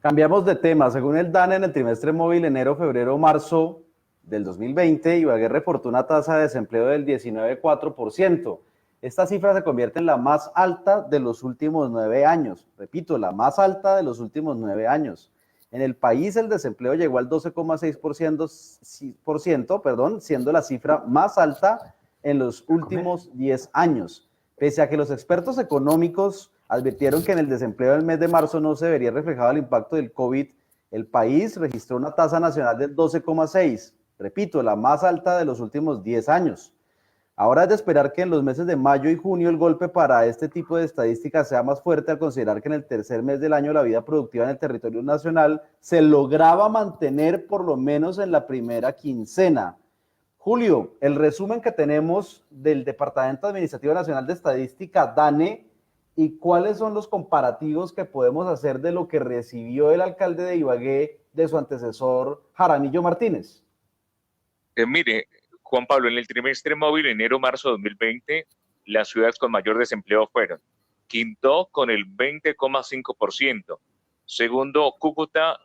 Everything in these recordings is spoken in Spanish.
Cambiamos de tema. Según el DANE, en el trimestre móvil enero, febrero, marzo del 2020, Ibagué reportó una tasa de desempleo del 19,4%. Esta cifra se convierte en la más alta de los últimos 9 años. Repito, la más alta de los últimos 9 años. En el país el desempleo llegó al 12,6%, siendo la cifra más alta en los últimos 10 años. Pese a que los expertos económicos advirtieron que en el desempleo del mes de marzo no se vería reflejado el impacto del COVID, el país registró una tasa nacional del 12,6%, repito, la más alta de los últimos 10 años. Ahora es de esperar que en los meses de mayo y junio el golpe para este tipo de estadísticas sea más fuerte, al considerar que en el tercer mes del año la vida productiva en el territorio nacional se lograba mantener por lo menos en la primera quincena. Julio, el resumen que tenemos del Departamento Administrativo Nacional de Estadística, DANE, y cuáles son los comparativos que podemos hacer de lo que recibió el alcalde de Ibagué de su antecesor Jaramillo Martínez. Mire, Juan Pablo, en el trimestre móvil enero-marzo 2020, las ciudades con mayor desempleo fueron Quibdó con el 20,5%, segundo Cúcuta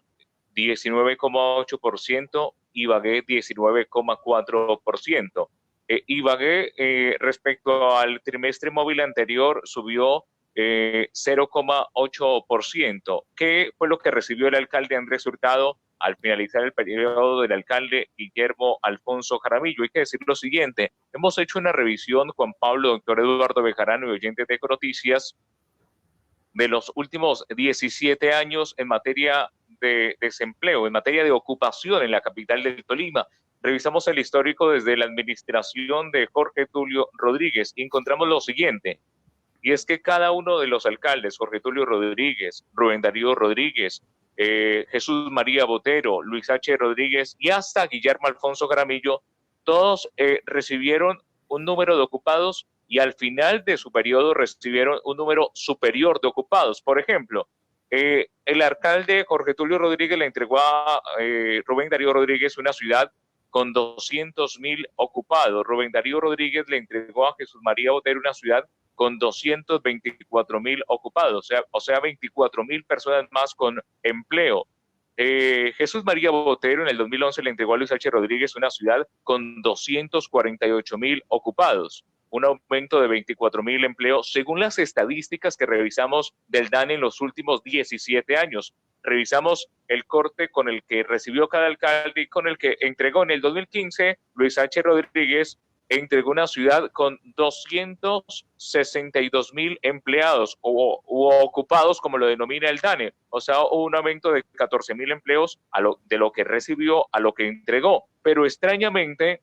19,8%, Ibagué 19,4%. Ibagué respecto al trimestre móvil anterior subió 0,8%. ¿Qué fue lo que recibió el alcalde Andrés Hurtado al finalizar el periodo del alcalde Guillermo Alfonso Jaramillo? Hay que decir lo siguiente: hemos hecho una revisión, Juan Pablo, doctor Eduardo Bejarano y oyentes de Econoticias, de los últimos 17 años en materia de desempleo, en materia de ocupación en la capital del Tolima. Revisamos el histórico desde la administración de Jorge Tulio Rodríguez y encontramos lo siguiente: y es que cada uno de los alcaldes, Jorge Tulio Rodríguez, Rubén Darío Rodríguez, Jesús María Botero, Luis H. Rodríguez y hasta Guillermo Alfonso Jaramillo, todos recibieron un número de ocupados y al final de su periodo recibieron un número superior de ocupados. Por ejemplo, el alcalde Jorge Tulio Rodríguez le entregó a Rubén Darío Rodríguez una ciudad con 200,000 ocupados. Rubén Darío Rodríguez le entregó a Jesús María Botero una ciudad con 224,000 ocupados, o sea 24,000 personas más con empleo. Jesús María Botero en el 2011 le entregó a Luis H. Rodríguez una ciudad con 248,000 ocupados, un aumento de 24,000 empleos, según las estadísticas que revisamos del DANE en los últimos 17 años. Revisamos el corte con el que recibió cada alcalde y con el que entregó. En el 2015, Luis H. Rodríguez entregó una ciudad con 262,000 empleados o ocupados, como lo denomina el DANE. O sea, hubo un aumento de 14,000 empleos de lo que recibió a lo que entregó. Pero extrañamente,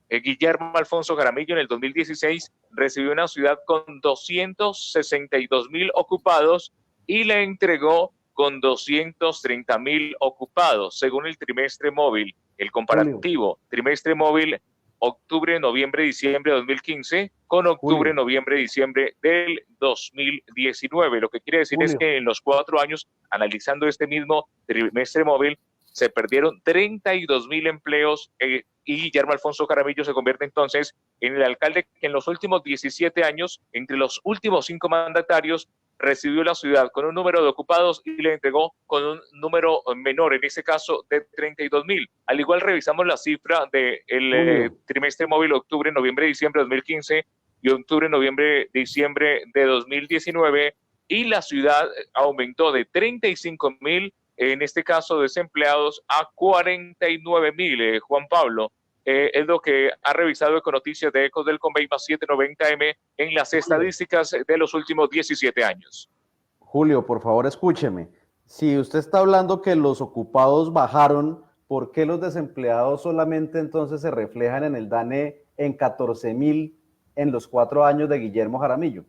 Guillermo Alfonso Jaramillo en el 2016 recibió una ciudad con 262,000 ocupados y le entregó con 230,000 ocupados, según el trimestre móvil. El comparativo, trimestre móvil octubre, noviembre, diciembre de 2015 con octubre, noviembre, diciembre del 2019. Lo que quiere decir es que en los 4 años, analizando este mismo trimestre móvil, se perdieron 32,000 empleos y Guillermo Alfonso Jaramillo se convierte entonces en el alcalde que en los últimos 17 años, entre los últimos 5 mandatarios, recibió la ciudad con un número de ocupados y le entregó con un número menor, en este caso de 32,000. Al igual revisamos la cifra del trimestre móvil octubre, noviembre, diciembre de 2015 y octubre, noviembre, diciembre de 2019 y la ciudad aumentó de 35,000, en este caso desempleados, a 49,000, Juan Pablo. Es lo que ha revisado Econoticias de Ecos del Convey más 790M en las estadísticas de los últimos 17 años. Julio, por favor, escúcheme. Si usted está hablando que los ocupados bajaron, ¿por qué los desempleados solamente entonces se reflejan en el DANE en 14,000 en los 4 años de Guillermo Jaramillo?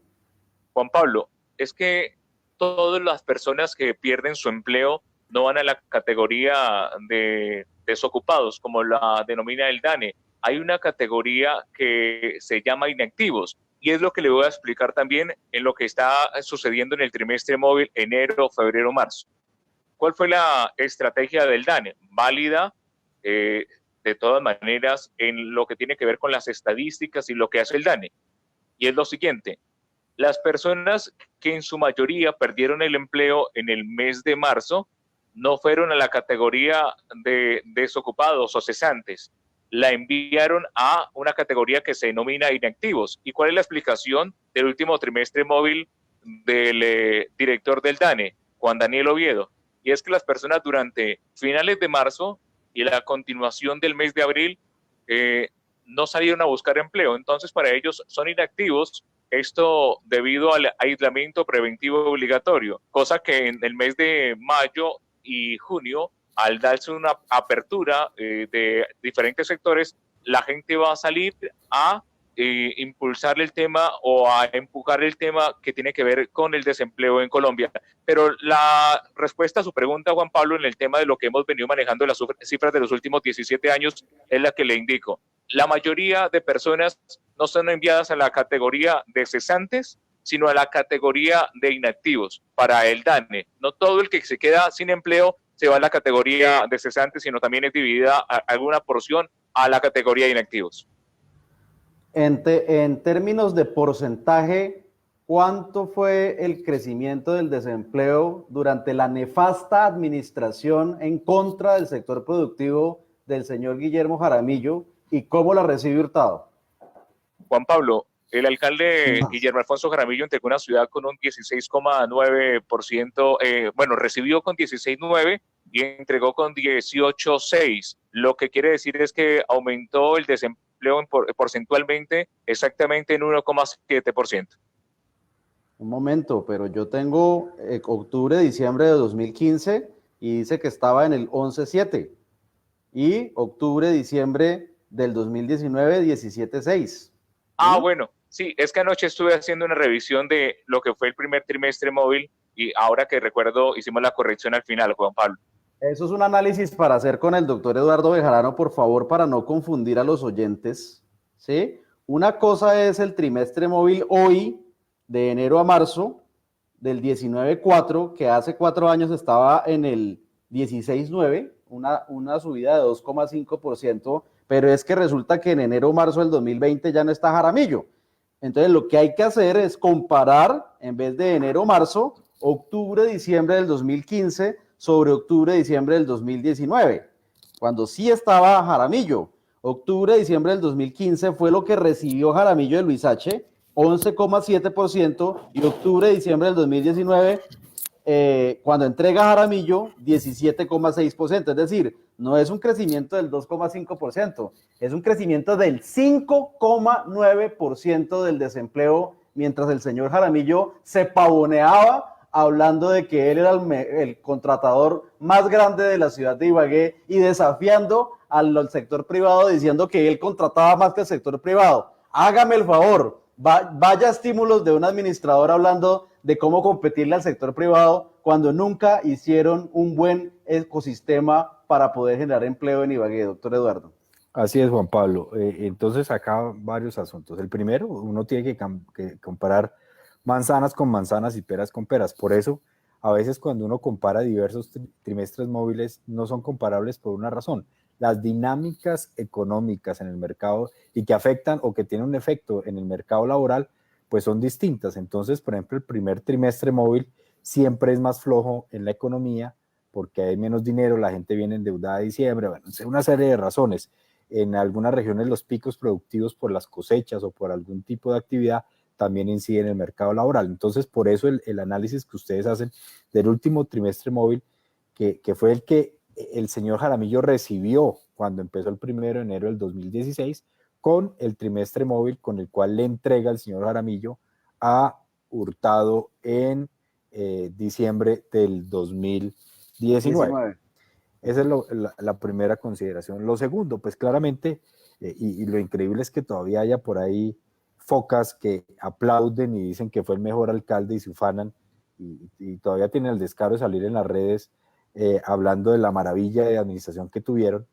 Juan Pablo, es que todas las personas que pierden su empleo no van a la categoría de desocupados, como la denomina el DANE. Hay una categoría que se llama inactivos, y es lo que le voy a explicar también en lo que está sucediendo en el trimestre móvil enero, febrero, marzo. ¿Cuál fue la estrategia del DANE? Válida, de todas maneras, en lo que tiene que ver con las estadísticas y lo que hace el DANE. Y es lo siguiente: las personas que en su mayoría perdieron el empleo en el mes de marzo no fueron a la categoría de desocupados o cesantes, la enviaron a una categoría que se denomina inactivos. ¿Y cuál es la explicación del último trimestre móvil del director del DANE, Juan Daniel Oviedo? Y es que las personas durante finales de marzo y la continuación del mes de abril no salieron a buscar empleo. Entonces, para ellos son inactivos, esto debido al aislamiento preventivo obligatorio, cosa que en el mes de mayo y junio, al darse una apertura de diferentes sectores, la gente va a salir a impulsar el tema o a empujar el tema que tiene que ver con el desempleo en Colombia. Pero la respuesta a su pregunta, Juan Pablo, en el tema de lo que hemos venido manejando, las cifras de los últimos 17 años, es la que le indico. La mayoría de personas no son enviadas a la categoría de cesantes, sino a la categoría de inactivos para el DANE. No todo el que se queda sin empleo se va a la categoría de cesantes, sino también es dividida alguna porción a la categoría de inactivos. En términos de porcentaje, ¿cuánto fue el crecimiento del desempleo durante la nefasta administración en contra del sector productivo del señor Guillermo Jaramillo y cómo la recibe Hurtado? Juan Pablo, el alcalde Guillermo Alfonso Jaramillo entregó una ciudad con un 16,9%, bueno, recibió con 16,9% y entregó con 18,6%. Lo que quiere decir es que aumentó el desempleo porcentualmente exactamente en 1,7%. Un momento, pero yo tengo octubre, diciembre de 2015 y dice que estaba en el 11,7 y octubre, diciembre del 2019, 17,6. Ah, bueno, sí, es que anoche estuve haciendo una revisión de lo que fue el primer trimestre móvil y ahora que recuerdo hicimos la corrección al final, Juan Pablo. Eso es un análisis para hacer con el doctor Eduardo Bejarano, por favor, para no confundir a los oyentes, ¿sí? Una cosa es el trimestre móvil hoy, de enero a marzo, del 19,4, que hace 4 años estaba en el 16,9, una subida de 2,5%, pero es que resulta que en enero o marzo del 2020 ya no está Jaramillo. Entonces lo que hay que hacer es comparar, en vez de enero o marzo, octubre, diciembre del 2015 sobre octubre, diciembre del 2019, cuando sí estaba Jaramillo. Octubre, diciembre del 2015 fue lo que recibió Jaramillo de Luis H., 11,7%, y octubre, diciembre del 2019, cuando entrega Jaramillo, 17,6%. Es decir, no es un crecimiento del 2,5%, es un crecimiento del 5,9% del desempleo, mientras el señor Jaramillo se pavoneaba hablando de que él era el contratador más grande de la ciudad de Ibagué y desafiando al sector privado diciendo que él contrataba más que el sector privado. Hágame el favor, vaya estímulos de un administrador hablando de cómo competirle al sector privado cuando nunca hicieron un buen ecosistema para poder generar empleo en Ibagué, doctor Eduardo. Así es, Juan Pablo. Entonces, acá varios asuntos. El primero, uno tiene que comparar manzanas con manzanas y peras con peras. Por eso, a veces cuando uno compara diversos trimestres móviles, no son comparables por una razón. Las dinámicas económicas en el mercado y que afectan o que tienen un efecto en el mercado laboral, pues son distintas. Entonces, por ejemplo, el primer trimestre móvil siempre es más flojo en la economía porque hay menos dinero, la gente viene endeudada a diciembre, bueno, una serie de razones. En algunas regiones los picos productivos por las cosechas o por algún tipo de actividad también incide en el mercado laboral. Entonces, por eso el análisis que ustedes hacen del último trimestre móvil, que fue el que el señor Jaramillo recibió cuando empezó el 1 de enero del 2016, con el trimestre móvil con el cual le entrega el señor Jaramillo a Hurtado en diciembre del 2019. Esa es la primera consideración. Lo segundo, pues claramente, y lo increíble es que todavía haya por ahí focas que aplauden y dicen que fue el mejor alcalde y se ufanan y todavía tienen el descaro de salir en las redes hablando de la maravilla de administración que tuvieron,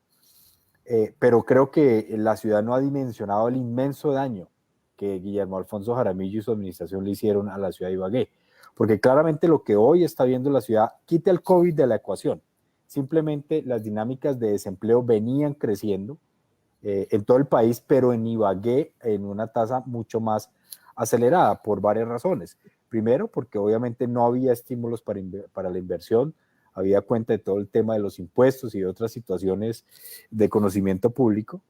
pero creo que la ciudad no ha dimensionado el inmenso daño que Guillermo Alfonso Jaramillo y su administración le hicieron a la ciudad de Ibagué, porque claramente lo que hoy está viendo la ciudad, quita el COVID de la ecuación, simplemente las dinámicas de desempleo venían creciendo en todo el país, pero en Ibagué en una tasa mucho más acelerada por varias razones. Primero, porque obviamente no había estímulos para la inversión, había cuenta de todo el tema de los impuestos y de otras situaciones de conocimiento público.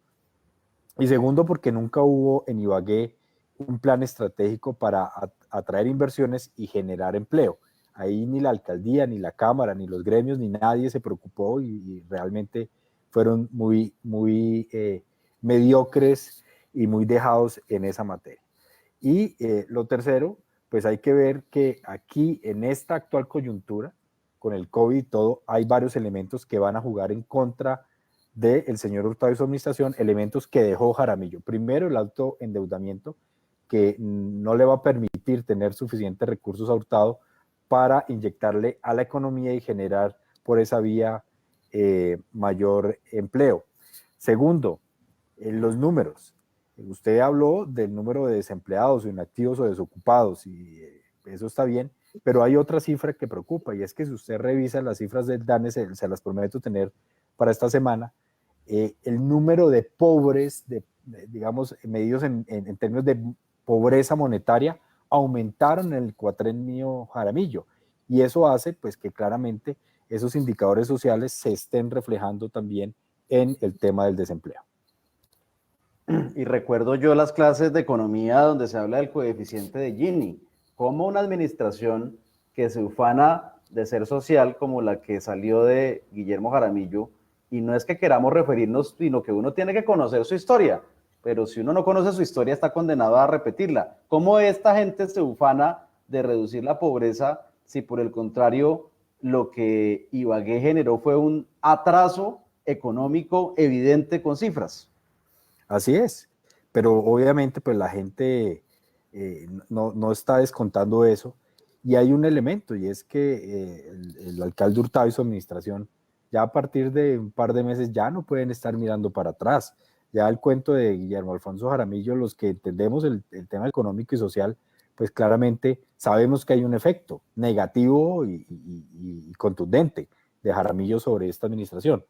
Y segundo, porque nunca hubo en Ibagué un plan estratégico para atraer inversiones y generar empleo. Ahí ni la alcaldía, ni la Cámara, ni los gremios, ni nadie se preocupó y realmente fueron muy mediocres y muy dejados en esa materia. Y lo tercero, pues hay que ver que aquí en esta actual coyuntura, con el COVID y todo, hay varios elementos que van a jugar en contra del señor Hurtado y su administración, elementos que dejó Jaramillo. Primero, el alto endeudamiento, que no le va a permitir tener suficientes recursos a Hurtado para inyectarle a la economía y generar por esa vía mayor empleo. Segundo, los números. Usted habló del número de desempleados, o inactivos o desocupados, y eso está bien, pero hay otra cifra que preocupa, y es que si usted revisa las cifras del DANE, se las prometo tener para esta semana, el número de pobres, digamos, medidos en términos de pobreza monetaria, aumentaron en el cuatrenio Jaramillo, y eso hace pues que claramente esos indicadores sociales se estén reflejando también en el tema del desempleo. Y recuerdo yo las clases de economía donde se habla del coeficiente de Gini, como una administración que se ufana de ser social como la que salió de Guillermo Jaramillo, y no es que queramos referirnos, sino que uno tiene que conocer su historia, pero si uno no conoce su historia está condenado a repetirla. ¿Cómo esta gente se ufana de reducir la pobreza si por el contrario lo que Ibagué generó fue un atraso económico evidente con cifras? Así es, pero obviamente pues la gente no está descontando eso, y hay un elemento, y es que el alcalde Hurtado y su administración ya a partir de un par de meses ya no pueden estar mirando para atrás. Ya el cuento de Guillermo Alfonso Jaramillo, los que entendemos el tema económico y social, pues claramente sabemos que hay un efecto negativo y contundente de Jaramillo sobre esta administración.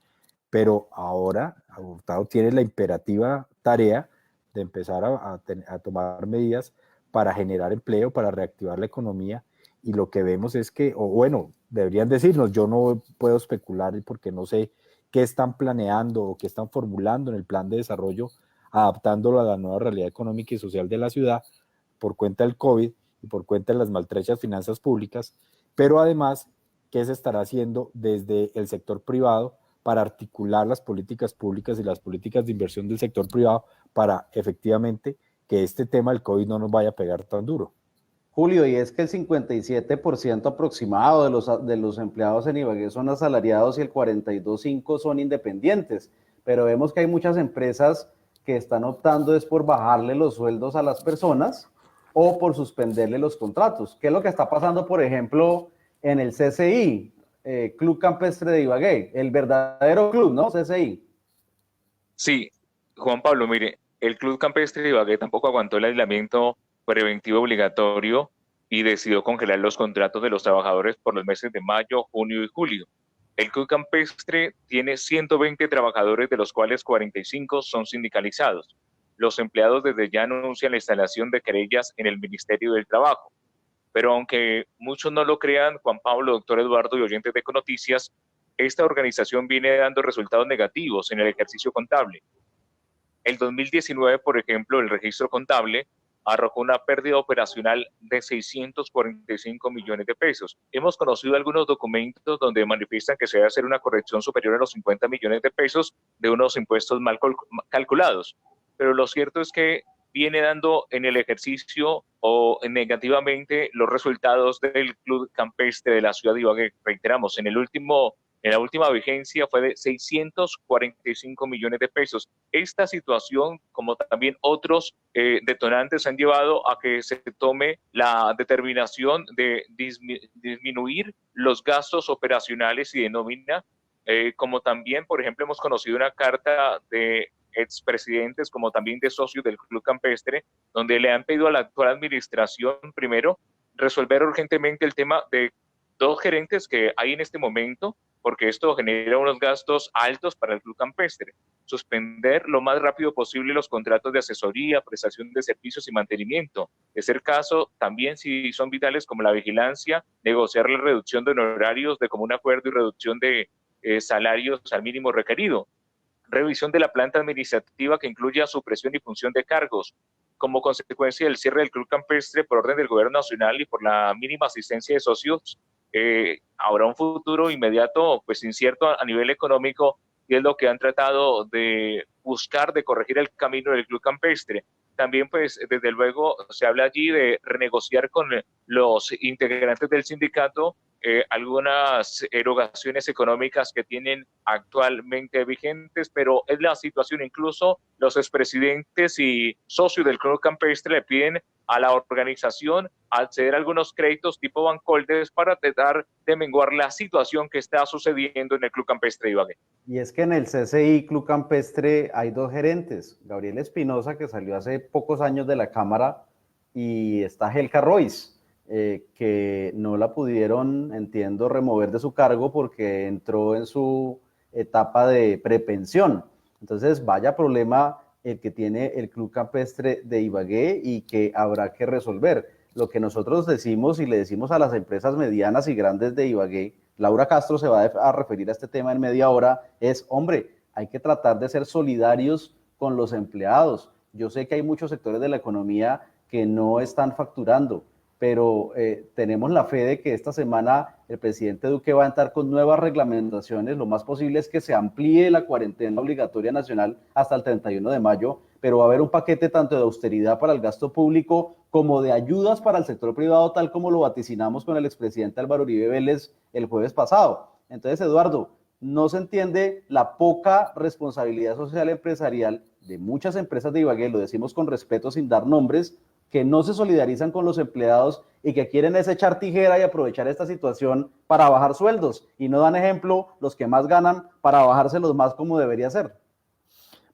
Pero ahora Hurtado tiene la imperativa tarea de empezar a tomar medidas para generar empleo, para reactivar la economía, y lo que vemos es que, o bueno, deberían decirnos, yo no puedo especular porque no sé qué están planeando o qué están formulando en el plan de desarrollo, adaptándolo a la nueva realidad económica y social de la ciudad por cuenta del COVID y por cuenta de las maltrechas finanzas públicas, pero además, ¿qué se estará haciendo desde el sector privado para articular las políticas públicas y las políticas de inversión del sector privado para efectivamente que este tema del COVID no nos vaya a pegar tan duro? Julio, y es que el 57% aproximado de los empleados en Ibagué son asalariados y el 42,5% son independientes, pero vemos que hay muchas empresas que están optando es por bajarle los sueldos a las personas o por suspenderle los contratos. ¿Qué es lo que está pasando, por ejemplo, en el CCI, Club Campestre de Ibagué, el verdadero club, ¿no? CCI. Sí, Juan Pablo, mire, el Club Campestre de Ibagué tampoco aguantó el aislamiento preventivo obligatorio y decidió congelar los contratos de los trabajadores por los meses de mayo, junio y julio. El Club Campestre tiene 120 trabajadores, de los cuales 45 son sindicalizados. Los empleados desde ya anuncian la instalación de querellas en el Ministerio del Trabajo. Pero aunque muchos no lo crean, Juan Pablo, doctor Eduardo y oyentes de Econoticias, esta organización viene dando resultados negativos en el ejercicio contable. El 2019, por ejemplo, el registro contable arrojó una pérdida operacional de 645 millones de pesos. Hemos conocido algunos documentos donde manifiestan que se debe hacer una corrección superior a los 50 millones de pesos de unos impuestos mal calculados. Pero lo cierto es que viene dando en el ejercicio o negativamente los resultados del Club Campestre de la ciudad de Ibagué. Reiteramos, en la última vigencia fue de 645 millones de pesos. Esta situación, como también otros detonantes, han llevado a que se tome la determinación de disminuir los gastos operacionales y de nómina, como también, por ejemplo, hemos conocido una carta de expresidentes como también de socios del Club Campestre, donde le han pedido a la actual administración, primero, resolver urgentemente el tema de dos gerentes que hay en este momento, porque esto genera unos gastos altos para el club campestre. Suspender lo más rápido posible los contratos de asesoría, prestación de servicios y mantenimiento. De ser caso, también si son vitales como la vigilancia, negociar la reducción de honorarios de común acuerdo y reducción de salarios al mínimo requerido. Revisión de la planta administrativa que incluya supresión y función de cargos. Como consecuencia del cierre del club campestre por orden del gobierno nacional y por la mínima asistencia de socios, habrá un futuro inmediato pues incierto a nivel económico, y es lo que han tratado de buscar, de corregir el camino del club campestre. También pues desde luego se habla allí de renegociar con los integrantes del sindicato algunas erogaciones económicas que tienen actualmente vigentes, pero es la situación. Incluso los expresidentes y socios del club campestre le piden a la organización acceder a algunos créditos tipo Bancoldes para tratar de menguar la situación que está sucediendo en el club campestre de Ibagué. Y es que en el CCI Club Campestre hay dos gerentes, Gabriel Espinosa, que salió hace pocos años de la Cámara, y está Helka Royce, que no la pudieron, entiendo, remover de su cargo porque entró en su etapa de prepensión. Entonces, vaya problema el que tiene el Club Campestre de Ibagué y que habrá que resolver. Lo que nosotros decimos y le decimos a las empresas medianas y grandes de Ibagué, Laura Castro se va a referir a este tema en media hora, es, hombre, hay que tratar de ser solidarios con los empleados. Yo sé que hay muchos sectores de la economía que no están facturando, pero tenemos la fe de que esta semana el presidente Duque va a entrar con nuevas reglamentaciones. Lo más posible es que se amplíe la cuarentena obligatoria nacional hasta el 31 de mayo, pero va a haber un paquete tanto de austeridad para el gasto público como de ayudas para el sector privado, tal como lo vaticinamos con el expresidente Álvaro Uribe Vélez el jueves pasado. Entonces, Eduardo, no se entiende la poca responsabilidad social empresarial de muchas empresas de Ibagué, lo decimos con respeto sin dar nombres, que no se solidarizan con los empleados y que quieren es echar tijera y aprovechar esta situación para bajar sueldos, y no dan ejemplo los que más ganan para bajárselos más como debería ser.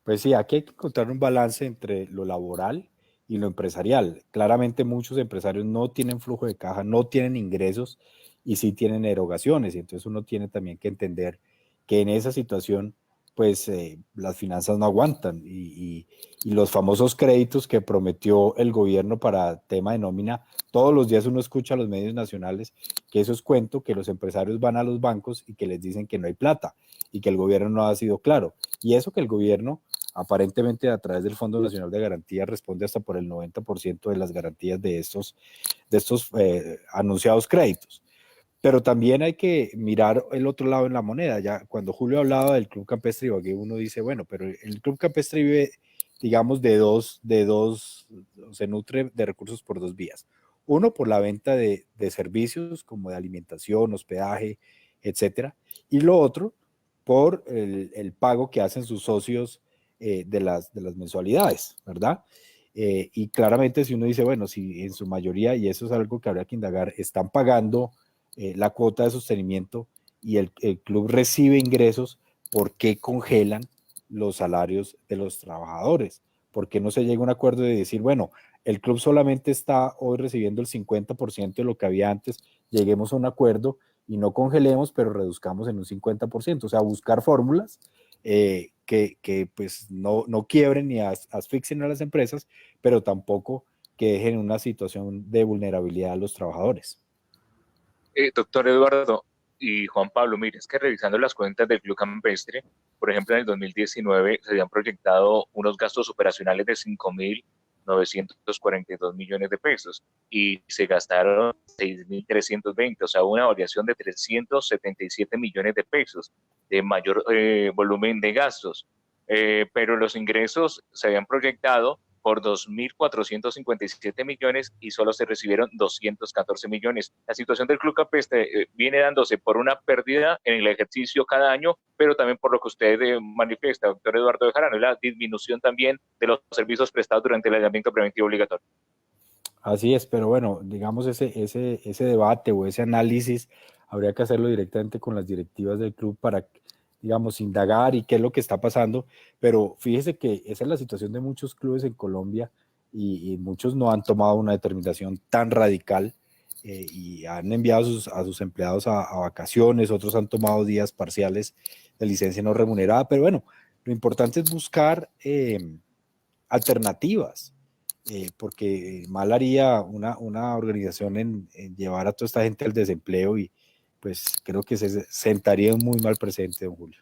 Pues sí, aquí hay que encontrar un balance entre lo laboral y lo empresarial. Claramente muchos empresarios no tienen flujo de caja, no tienen ingresos y sí tienen erogaciones, y entonces uno tiene también que entender que en esa situación pues las finanzas no aguantan, y los famosos créditos que prometió el gobierno para tema de nómina, todos los días uno escucha a los medios nacionales que eso es cuento, que los empresarios van a los bancos y que les dicen que no hay plata y que el gobierno no ha sido claro, y eso que el gobierno aparentemente a través del Fondo Nacional de Garantía responde hasta por el 90% de las garantías de estos anunciados créditos. Pero también hay que mirar el otro lado en la moneda. Ya cuando Julio hablaba del Club Campestre Ibagué, uno dice, bueno, pero el Club Campestre vive, digamos, se nutre de recursos por dos vías. Uno, por la venta de servicios como de alimentación, hospedaje, etcétera. Y lo otro, por el pago que hacen sus socios de las mensualidades, ¿verdad? Y claramente si uno dice, bueno, si en su mayoría, y eso es algo que habría que indagar, están pagando la cuota de sostenimiento y el club recibe ingresos, ¿por qué congelan los salarios de los trabajadores? ¿Por qué no se llega a un acuerdo de decir, bueno, el club solamente está hoy recibiendo el 50% de lo que había antes, lleguemos a un acuerdo y no congelemos, pero reduzcamos en un 50%? O sea, buscar fórmulas que pues no quiebren ni asfixien a las empresas, pero tampoco que dejen una situación de vulnerabilidad a los trabajadores. Doctor Eduardo y Juan Pablo, mire, es que revisando las cuentas del Club Campestre, por ejemplo, en el 2019 se habían proyectado unos gastos operacionales de 5.942 millones de pesos y se gastaron 6.320, o sea, una variación de 377 millones de pesos de mayor volumen de gastos. Pero los ingresos se habían proyectado por 2.457 millones y solo se recibieron 214 millones. La situación del Club Campestre viene dándose por una pérdida en el ejercicio cada año, pero también por lo que usted manifiesta, doctor Eduardo Bejarano, la disminución también de los servicios prestados durante el aislamiento preventivo obligatorio. Así es, pero bueno, digamos ese debate o ese análisis habría que hacerlo directamente con las directivas del club para, digamos, indagar y qué es lo que está pasando, pero fíjese que esa es la situación de muchos clubes en Colombia y muchos no han tomado una determinación tan radical y han enviado a sus empleados a vacaciones, otros han tomado días parciales de licencia no remunerada, pero bueno, lo importante es buscar alternativas, porque mal haría una organización en llevar a toda esta gente al desempleo y pues creo que se sentaría un muy mal presente, don Julio.